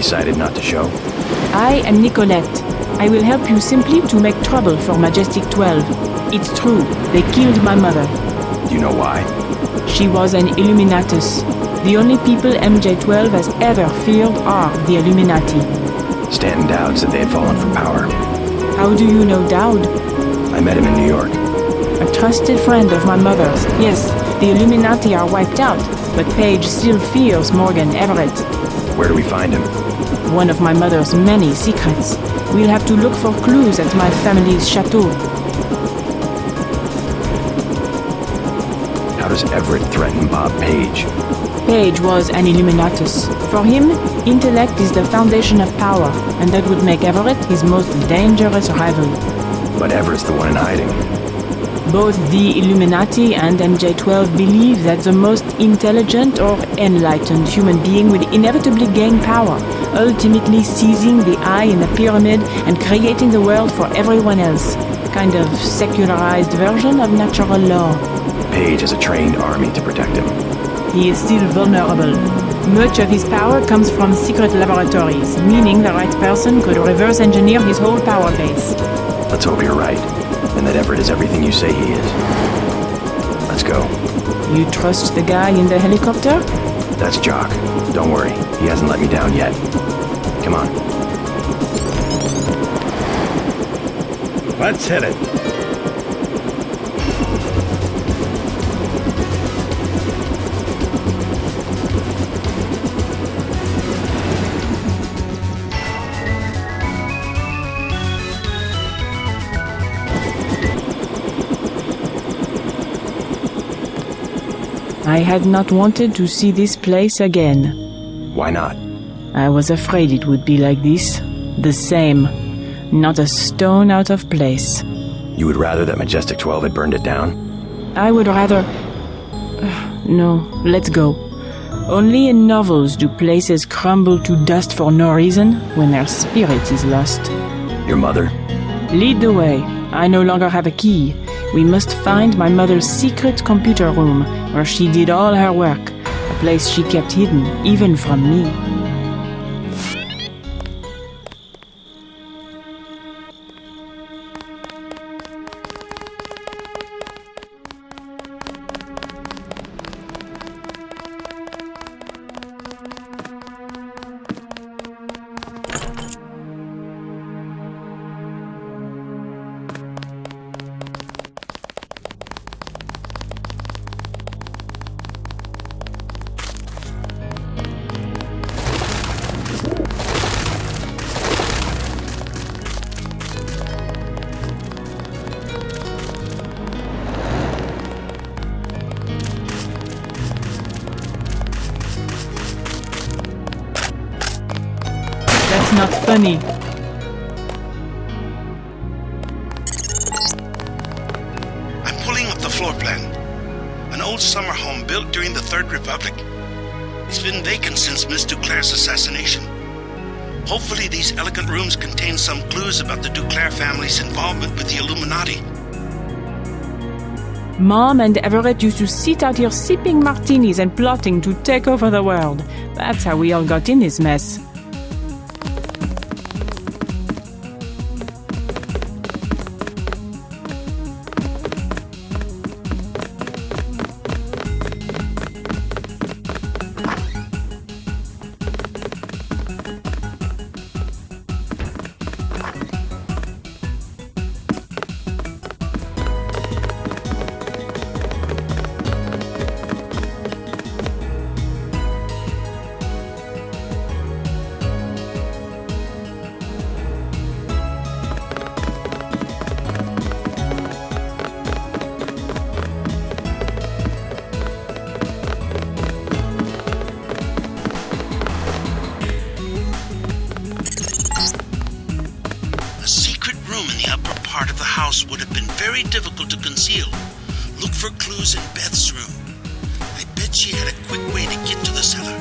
Decided not to show? I am Nicolette. I will help you simply to make trouble for Majestic 12. It's true, they killed my mother. Do you know why? She was an Illuminatus. The only people MJ12 has ever feared are the Illuminati. Stanton Dowd said they had fallen from power. How do you know Dowd? I met him in New York. A trusted friend of my mother's. Yes, the Illuminati are wiped out, but Paige still fears Morgan Everett. Where do we find him? One of my mother's many secrets. We'll have to look for clues at my family's chateau. How does Everett threaten Bob Page? Page was an Illuminatus. For him, intellect is the foundation of power, and that would make Everett his most dangerous rival. But Everett's the one in hiding. Both the Illuminati and MJ12 believe that the most intelligent or enlightened human being will inevitably gain power, ultimately seizing the eye in the pyramid and creating the world for everyone else. Kind of secularized version of natural law. Page has a trained army to protect him. He is still vulnerable. Much of his power comes from secret laboratories, meaning the right person could reverse engineer his whole power base. Let's hope you're right, and that Everett is everything you say he is. Let's go. You trust the guy in the helicopter? That's Jock. Don't worry, he hasn't let me down yet. Come on. Let's hit it. I had not wanted to see this place again. Why not? I was afraid it would be like this. The same. Not a stone out of place. You would rather that Majestic 12 had burned it down? I would rather... No, let's go. Only in novels do places crumble to dust for no reason when their spirit is lost. Your mother? Lead the way. I no longer have a key. We must find my mother's secret computer room, where she did all her work, a place she kept hidden, even from me. That's not funny. I'm pulling up the floor plan. An old summer home built during the Third Republic. It's been vacant since Miss Duclair's assassination. Hopefully these elegant rooms contain some clues about the Duclair family's involvement with the Illuminati. Mom and Everett used to sit out here sipping martinis and plotting to take over the world. That's how we all got in this mess. Part of the house would have been very difficult to conceal. Look for clues in Beth's room. I bet she had a quick way to get to the cellar.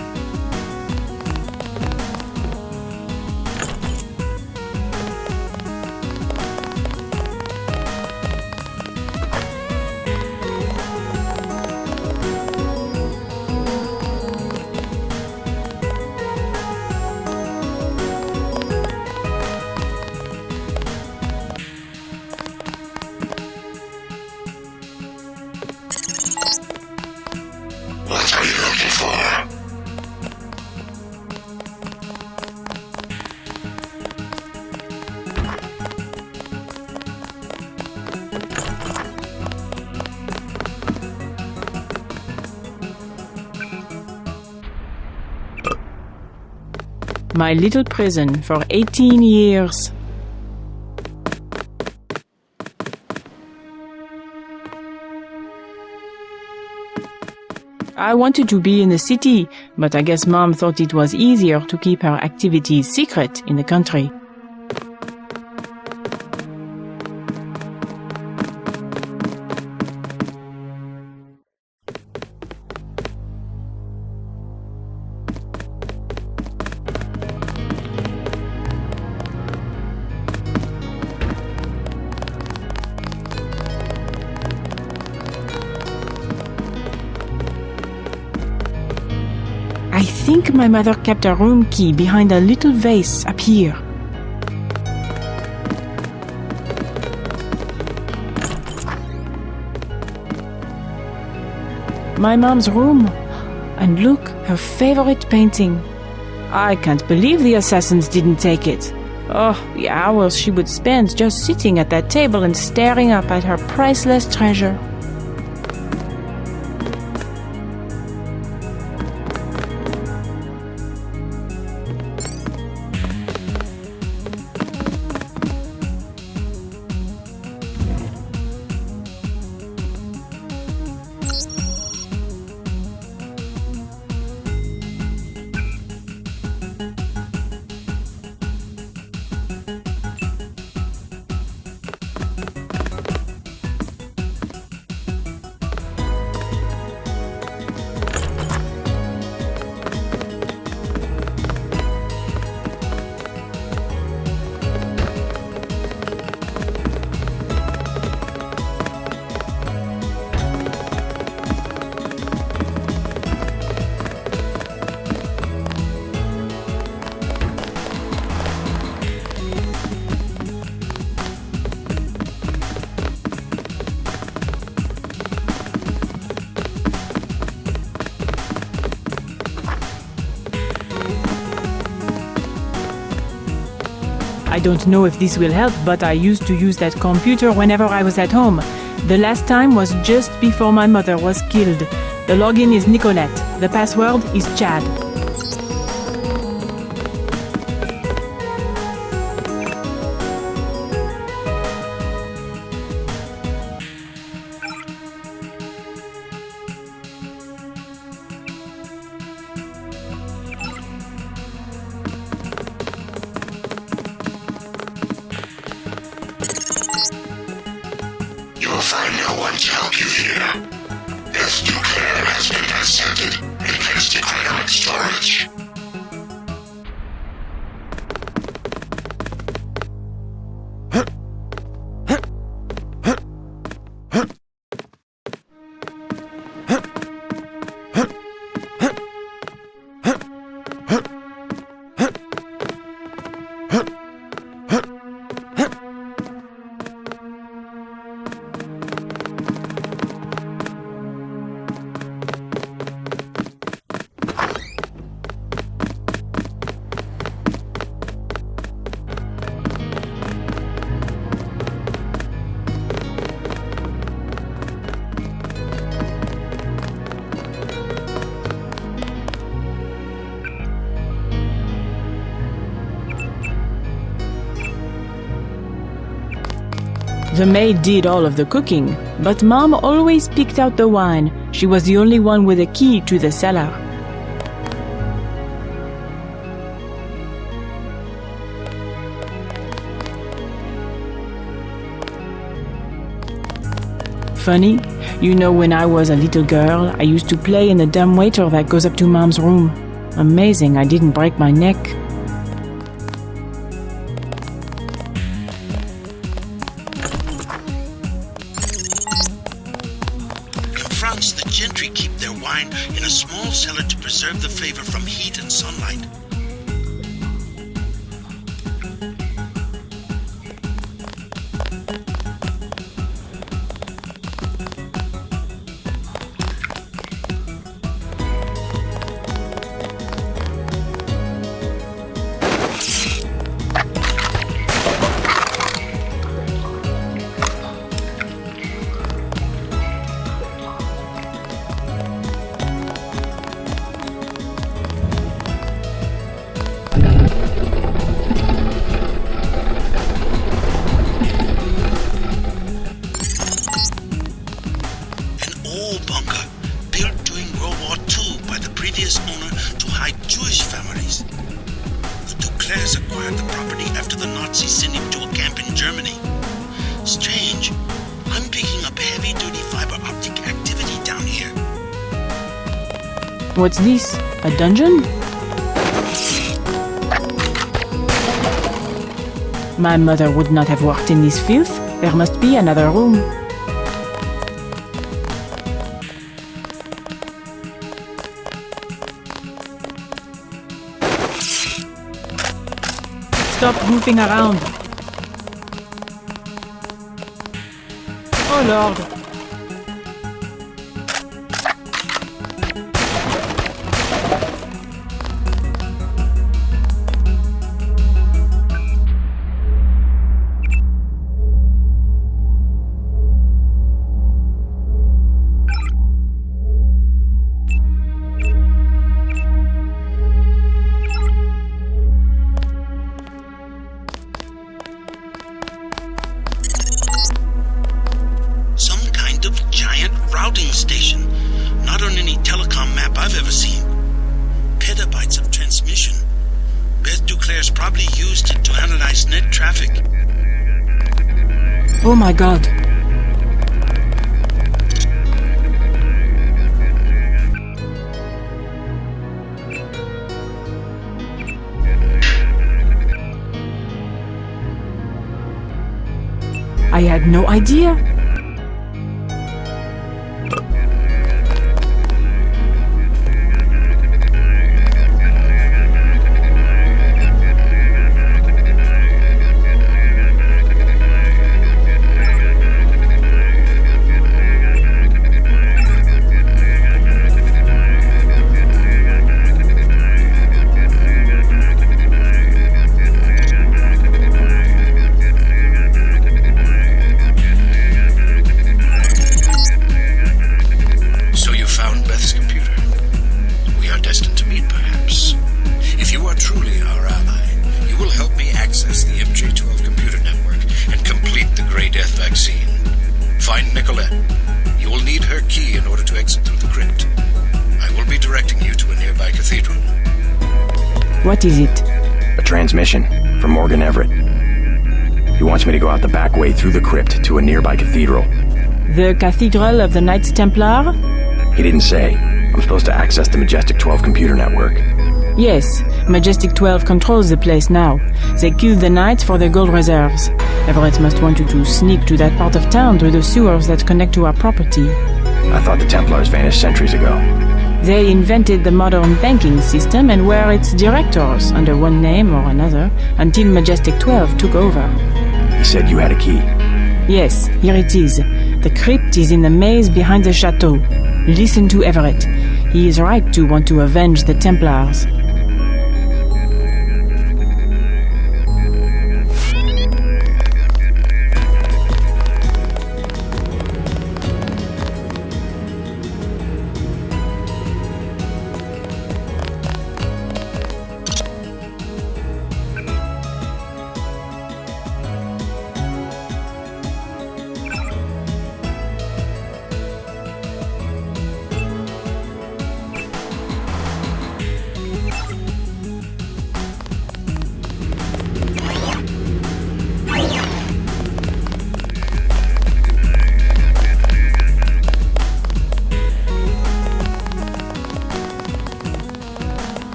What are you looking for? My little prison for 18 years. I wanted to be in the city, but I guess Mom thought it was easier to keep her activities secret in the country. I think my mother kept a room key behind a little vase up here. My mom's room. And look, her favorite painting. I can't believe the assassins didn't take it. Oh, the hours she would spend just sitting at that table and staring up at her priceless treasure. I don't know if this will help, but I used to use that computer whenever I was at home. The last time was just before my mother was killed. The login is Nicolette. The password is Chad. You will find no one to help you here. Beth Duclair has been dissected and placed in cryonics The maid did all of the cooking, but Mom always picked out the wine. She was the only one with a key to the cellar. Funny, you know, when I was a little girl, I used to play in the dumbwaiter that goes up to Mom's room. Amazing I didn't break my neck. In France, the gentry keep their wine in a small cellar to preserve the flavor from heat and sunlight. Bunker, built during World War II by the previous owner to hide Jewish families. The Duclairs acquired the property after the Nazis sent him to a camp in Germany. Strange. I'm picking up heavy-duty fiber optic activity down here. What's this? A dungeon? My mother would not have worked in this filth. There must be another room. Stop goofing around. Oh Lord. Routing station. Not on any telecom map I've ever seen. Petabytes of transmission. Beth Duclairs probably used it to analyze net traffic. Oh my God. I had no idea. Find Nicolette. You will need her key in order to exit through the crypt. I will be directing you to a nearby cathedral. What is it? A transmission from Morgan Everett. He wants me to go out the back way through the crypt to a nearby cathedral. The Cathedral of the Knights Templar? He didn't say. I'm supposed to access the Majestic 12 computer network. Yes, Majestic 12 controls the place now. They killed the Knights for their gold reserves. Everett must want you to sneak to that part of town through the sewers that connect to our property. I thought the Templars vanished centuries ago. They invented the modern banking system and were its directors, under one name or another, until Majestic 12 took over. He said you had a key. Yes, here it is. The crypt is in the maze behind the chateau. Listen to Everett. He is right to want to avenge the Templars.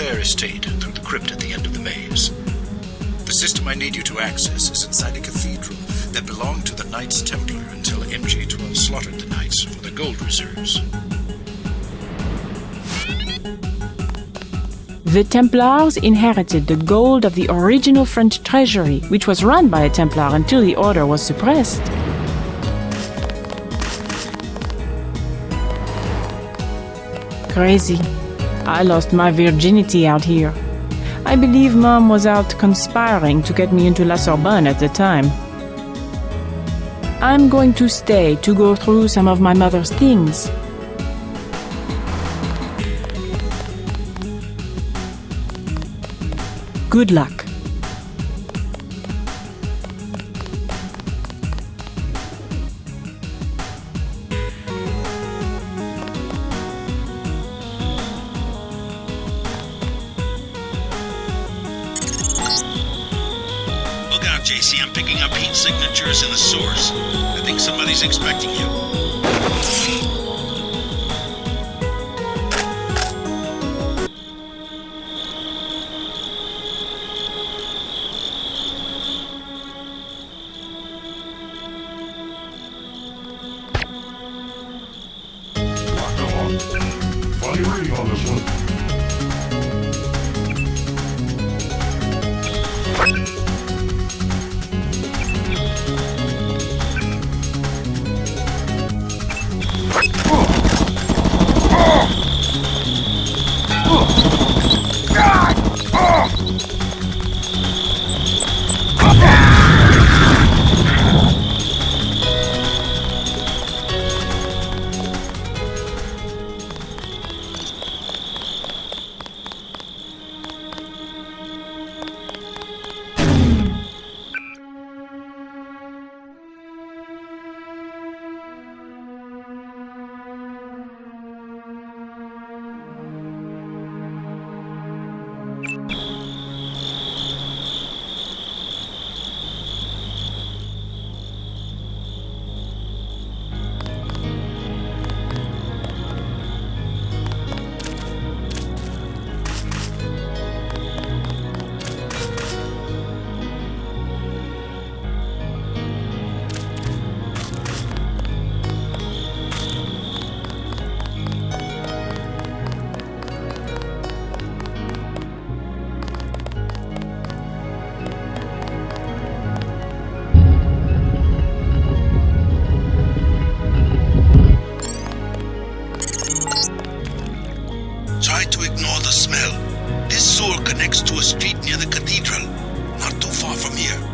Clare estate through the crypt at the end of the maze. The system I need you to access is inside a cathedral that belonged to the Knights Templar until MJ12 slaughtered the Knights for their gold reserves. The Templars inherited the gold of the original French treasury, which was run by a Templar until the order was suppressed. Crazy. I lost my virginity out here. I believe Mom was out conspiring to get me into La Sorbonne at the time. I'm going to stay to go through some of my mother's things. Good luck. Look out, JC. I'm picking up heat signatures in the source. I think somebody's expecting you. Funny reading on this one. Try to ignore the smell. This sewer connects to a street near the cathedral, not too far from here.